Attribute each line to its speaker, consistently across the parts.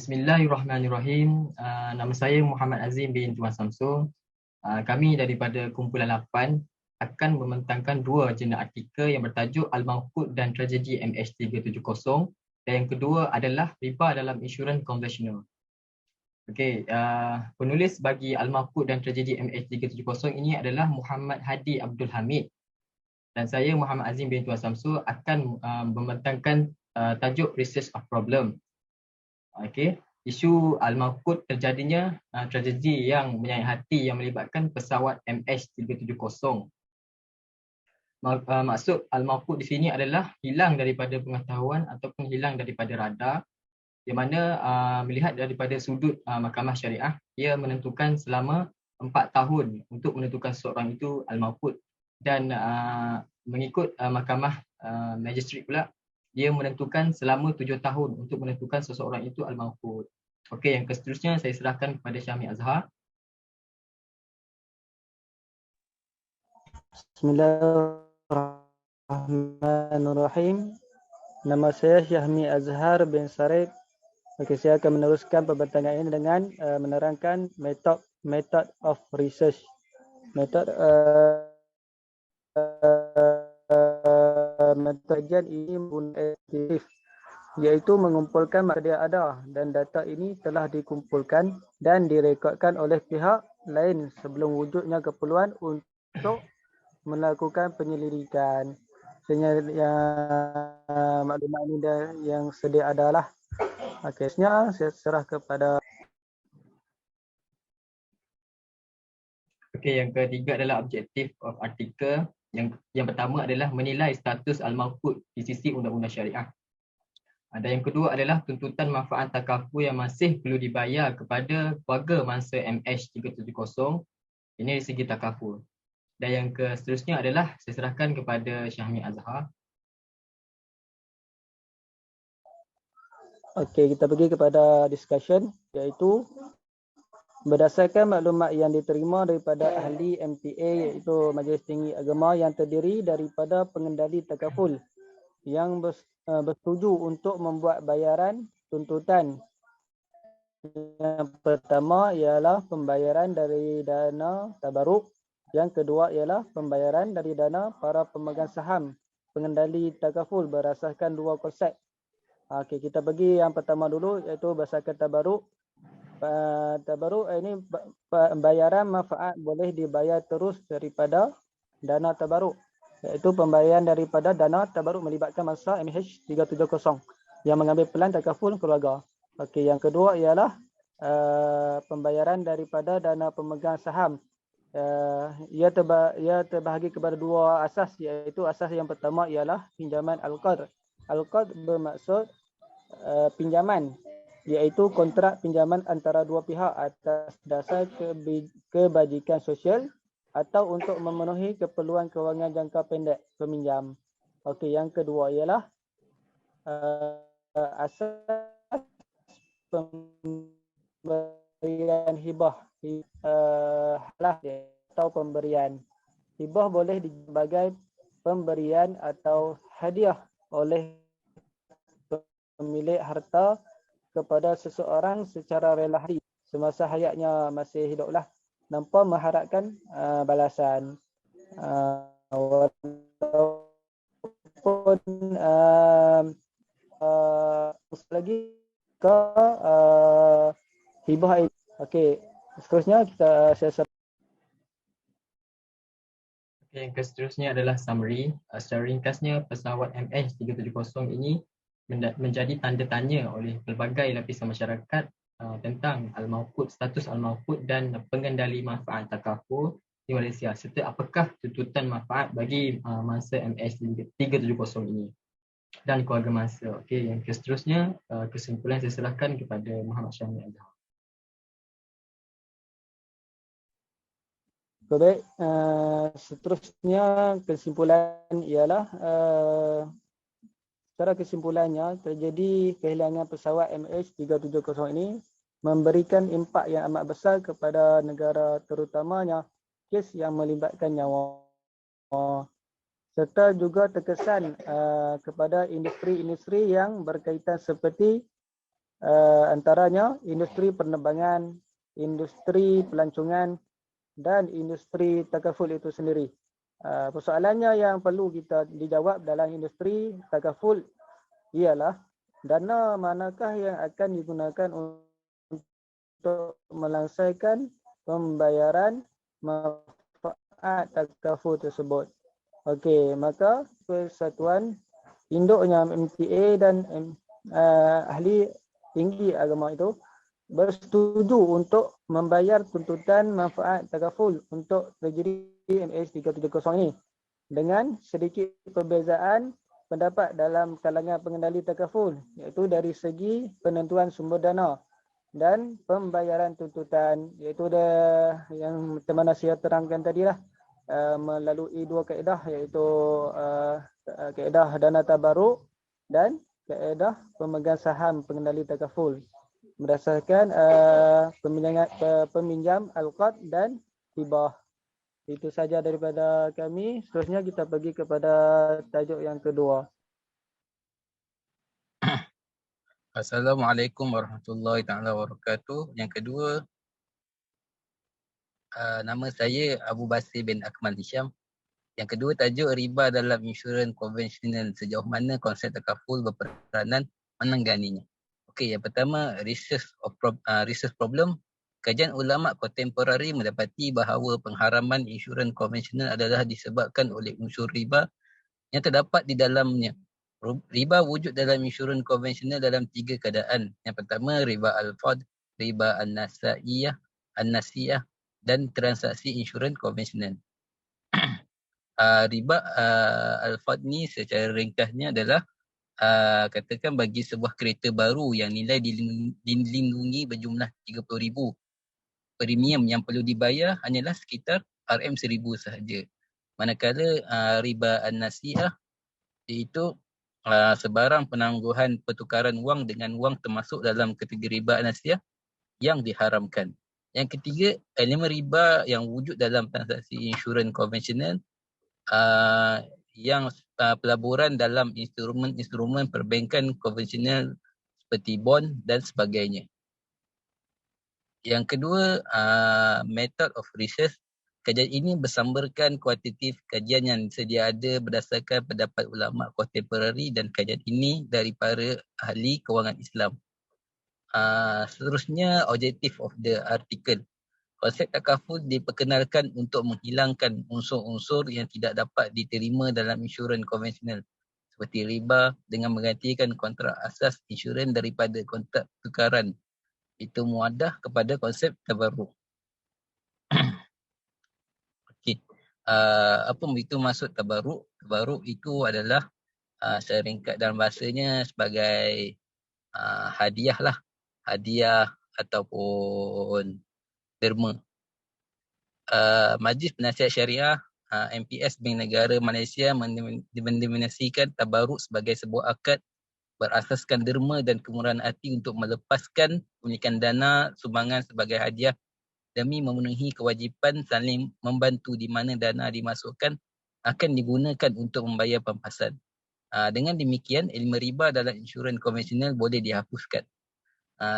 Speaker 1: Bismillahirrahmanirrahim. Nama saya Muhammad Azim bin Tuan Samsul. Kami daripada kumpulan 8 akan membentangkan dua jurnal artikel yang bertajuk Al-Mawqut dan Tragedi MH370 dan yang kedua adalah riba dalam insurans konvensional. Okey, penulis bagi Al-Mawqut dan Tragedi MH370 ini adalah Muhammad Hadi Abdul Hamid dan saya Muhammad Azim bin Tuan Samsul akan membentangkan tajuk Research of Problem. Okey, isu Al-Mawqut terjadinya tragedi yang menyayat hati yang melibatkan pesawat MH370. Maksud Al-Mawqut di sini adalah hilang daripada pengetahuan ataupun hilang daripada radar, di mana melihat daripada sudut Mahkamah Syariah, ia menentukan selama 4 tahun untuk menentukan seseorang itu Al-Mawqut dan mengikut Mahkamah Magistrat pula dia menentukan selama 7 tahun untuk menentukan seseorang itu Al-Mawqut. Okey, yang seterusnya saya serahkan kepada Syahmi Azhar.
Speaker 2: Bismillahirrahmanirrahim. Nama saya Syahmi Azhar bin Sarib. Okey, saya akan meneruskan pembentangan ini dengan menerangkan method of research. Metod kajian ini menggunakan iaitu mengumpulkan materi yang ada dan data ini telah dikumpulkan dan direkodkan oleh pihak lain sebelum wujudnya keperluan untuk melakukan penyelidikan. Maklumat ini yang sedia adalah. Okey, seterusnya saya serah kepada.
Speaker 1: Okey, yang ketiga adalah objektif of article. Yang pertama adalah menilai status Al-Mawqut di sisi undang-undang syariah. Dan yang kedua adalah tuntutan manfaat takaful yang masih perlu dibayar kepada keluarga mangsa MH370. Ini dari segi takaful. Dan yang seterusnya adalah saya serahkan kepada Syahmi Azhar.
Speaker 2: Okey, kita pergi kepada discussion, iaitu berdasarkan maklumat yang diterima daripada ahli MTA iaitu Majlis Tinggi Agama yang terdiri daripada pengendali takaful yang bersetuju untuk membuat bayaran tuntutan. Yang pertama ialah pembayaran dari dana tabaruk. Yang kedua ialah pembayaran dari dana para pemegang saham pengendali takaful berasaskan dua konsep. Okey, kita pergi yang pertama dulu iaitu berdasarkan tabaruk. Tabaruk ini pembayaran manfaat boleh dibayar terus daripada dana tabaruk, iaitu pembayaran daripada dana tabaruk melibatkan mangsa MH370 yang mengambil pelan takaful keluarga. Okey, yang kedua ialah pembayaran daripada dana pemegang saham. Ia terbahagi kepada dua asas, iaitu asas yang pertama ialah pinjaman al-qard. Al-qard bermaksud pinjaman, iaitu kontrak pinjaman antara dua pihak atas dasar kebajikan sosial atau untuk memenuhi keperluan kewangan jangka pendek peminjam. Okey, yang kedua ialah asas pemberian hibah, halah atau pemberian. Hibah boleh sebagai pemberian atau hadiah oleh pemilik harta kepada seseorang secara rela hati semasa hayatnya masih hiduplah tanpa mengharapkan balasan. Walaupun lagi ke hibah ini. Okey, seterusnya saya
Speaker 1: Yang seterusnya adalah summary. Secara ringkasnya, pesawat MH370 ini menjadi tanda tanya oleh pelbagai lapisan masyarakat tentang Al-Mawqut, status Al-Mawqut dan pengendali manfaat takaful di Malaysia serta apakah tuntutan manfaat bagi mangsa MH370 ini dan keluarga mangsa. Okey, yang seterusnya kesimpulan saya serahkan kepada Muhammad Syahmi Azhar.
Speaker 2: baik, seterusnya kesimpulan ialah secara kesimpulannya terjadi kehilangan pesawat MH370 ini memberikan impak yang amat besar kepada negara, terutamanya kes yang melibatkan nyawa, serta juga terkesan kepada industri-industri yang berkaitan seperti Antaranya industri penerbangan, industri pelancongan dan industri takaful itu sendiri. Persoalannya yang perlu kita dijawab dalam industri takaful ialah dana manakah yang akan digunakan untuk melangsaikan pembayaran manfaat takaful tersebut. Okey, maka Persatuan Induknya MTA dan ahli tinggi agama itu bersetuju untuk membayar tuntutan manfaat takaful untuk tragedi MH370 ini dengan sedikit perbezaan pendapat dalam kalangan pengendali takaful, iaitu dari segi penentuan sumber dana dan pembayaran tuntutan, iaitu yang teman saya terangkan tadilah, melalui dua kaedah, iaitu kaedah dana tabaruk dan kaedah pemegang saham pengendali takaful berdasarkan peminjam al-qad dan hibah. Itu saja daripada kami. Seterusnya kita pergi kepada tajuk yang kedua.
Speaker 3: Assalamualaikum warahmatullahi taala wabarakatuh. Yang kedua, nama saya Abu Basir bin Akmal Hisham. Yang kedua, tajuk riba dalam insurans konvensional, sejauh mana konsep takaful berperanan menangganinya. Okey, yang pertama, research problem. Kajian ulama kontemporari mendapati bahawa pengharaman insurans konvensional adalah disebabkan oleh unsur riba yang terdapat di dalamnya. Riba wujud dalam insurans konvensional dalam 3 keadaan. Yang pertama, riba al-fadl, riba an-nasiyah dan transaksi insurans konvensional. Riba al-fadl ni secara ringkasnya adalah katakan bagi sebuah kereta baru yang nilai dilindungi berjumlah 30,000, premium yang perlu dibayar hanyalah sekitar RM1,000 sahaja. Manakala riba an-nasiyah iaitu sebarang penangguhan pertukaran wang dengan wang termasuk dalam kategori riba an-nasiyah yang diharamkan. Yang ketiga, elemen riba yang wujud dalam transaksi insurans konvensional yang pelaburan dalam instrumen perbankan konvensional seperti bond dan sebagainya. Yang kedua, method of research. Kajian ini bersambarkan kuantitatif kajian yang sedia ada berdasarkan pendapat ulama kontemporari dan kajian ini dari para ahli kewangan Islam. Seterusnya, objective of the article. Konsep takaful diperkenalkan untuk menghilangkan unsur-unsur yang tidak dapat diterima dalam insurans konvensional seperti riba dengan menggantikan kontrak asas insurans daripada kontrak tukaran itu muadah kepada konsep tabarruk. Okey. Apa itu maksud tabarruk? Tabarruk itu adalah secara ringkas dalam bahasanya sebagai hadiah lah. Hadiah ataupun derma. Majlis Penasihat Syariah MPS Bank Negara Malaysia mendefinisikan tabarruk sebagai sebuah akad berasaskan derma dan kemurahan hati untuk melepaskan pemilikan dana sumbangan sebagai hadiah demi memenuhi kewajipan saling membantu di mana dana dimasukkan akan digunakan untuk membayar pampasan. Dengan demikian, ilmu riba dalam insurans konvensional boleh dihapuskan.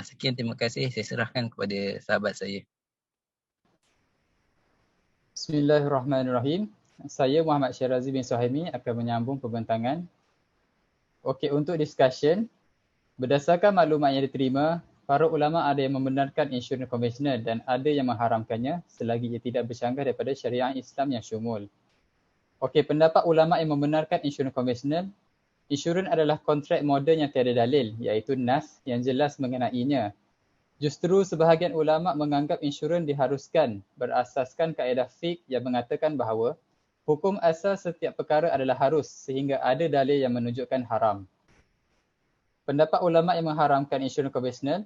Speaker 3: Sekian, terima kasih. Saya serahkan kepada sahabat saya.
Speaker 4: Bismillahirrahmanirrahim. Saya Muhammad Syarazi bin Suhaimi akan menyambung pembentangan. Okey, untuk discussion, berdasarkan maklumat yang diterima, para ulama ada yang membenarkan insurans konvensional dan ada yang mengharamkannya selagi ia tidak bercanggah daripada syariat Islam yang syumul. Okey, pendapat ulama yang membenarkan insurans konvensional, insurans adalah kontrak moden yang tiada dalil, iaitu nas yang jelas mengenainya. Justru sebahagian ulama menganggap insurans diharuskan berasaskan kaedah fiqh yang mengatakan bahawa hukum asal setiap perkara adalah harus sehingga ada dalil yang menunjukkan haram. Pendapat ulama yang mengharamkan insurans konvensional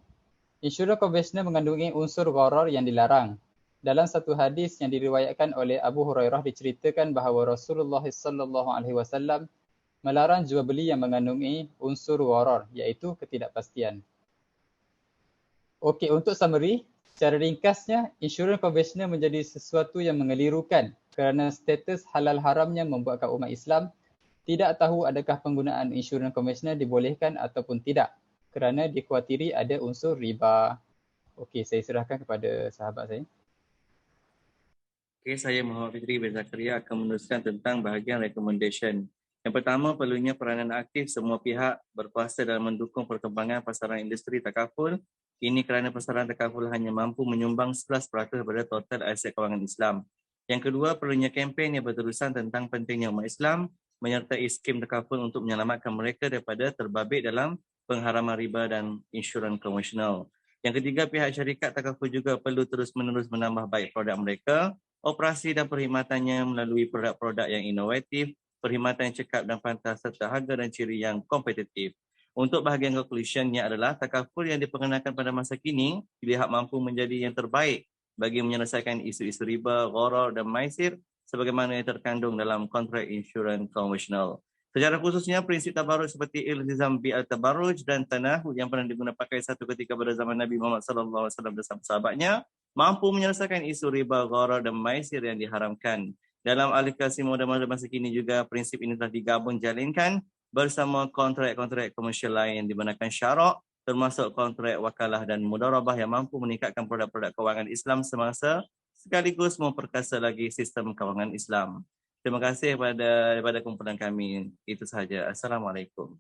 Speaker 4: mengandungi unsur gharar yang dilarang. Dalam satu hadis yang diriwayatkan oleh Abu Hurairah diceritakan bahawa Rasulullah SAW melarang jual beli yang mengandungi unsur gharar, iaitu ketidakpastian. Okey, untuk summary, secara ringkasnya, insurans konvensional menjadi sesuatu yang mengelirukan kerana status halal haramnya membuatkan umat Islam tidak tahu adakah penggunaan insurans konvensional dibolehkan ataupun tidak kerana dikhawatiri ada unsur riba. Okey, saya serahkan kepada sahabat saya.
Speaker 5: Okay, saya Muhammad Fitri bin Zakaria akan meneruskan tentang bahagian recommendation. Yang pertama, perlunya peranan aktif semua pihak berkuasa dalam mendukung perkembangan pasaran industri takaful. Ini kerana pasaran takaful hanya mampu menyumbang 11% pada total aset kewangan Islam. Yang kedua, perlunya kempen yang berterusan tentang pentingnya umat Islam menyertai skim takaful untuk menyelamatkan mereka daripada terbabit dalam pengharaman riba dan insurans konvensional. Yang ketiga, pihak syarikat takaful juga perlu terus-menerus menambah baik produk mereka, operasi dan perkhidmatannya melalui produk-produk yang inovatif, perkhidmatan yang cekap dan pantas serta harga dan ciri yang kompetitif. Untuk bahagian conclusionnya adalah takaful yang diperkenalkan pada masa kini dilihat mampu menjadi yang terbaik bagi menyelesaikan isu-isu riba, gharar dan maisir sebagaimana yang terkandung dalam kontrak insurans konvensional. Secara khususnya prinsip tabarruj seperti iltizam bil tabarruj dan tanahud yang pernah digunakan pakai satu ketika pada zaman Nabi Muhammad sallallahu alaihi wasallam dan sahabat-sahabatnya mampu menyelesaikan isu riba, gharar dan maisir yang diharamkan. Dalam aplikasi moden masa kini juga prinsip ini telah digabung jalinkan bersama kontrak-kontrak komersial lain yang digunakan syarak termasuk kontrak wakalah dan mudarabah yang mampu meningkatkan produk-produk kewangan Islam semasa sekaligus memperkasa lagi sistem kewangan Islam. Terima kasih daripada kumpulan kami. Itu sahaja. Assalamualaikum.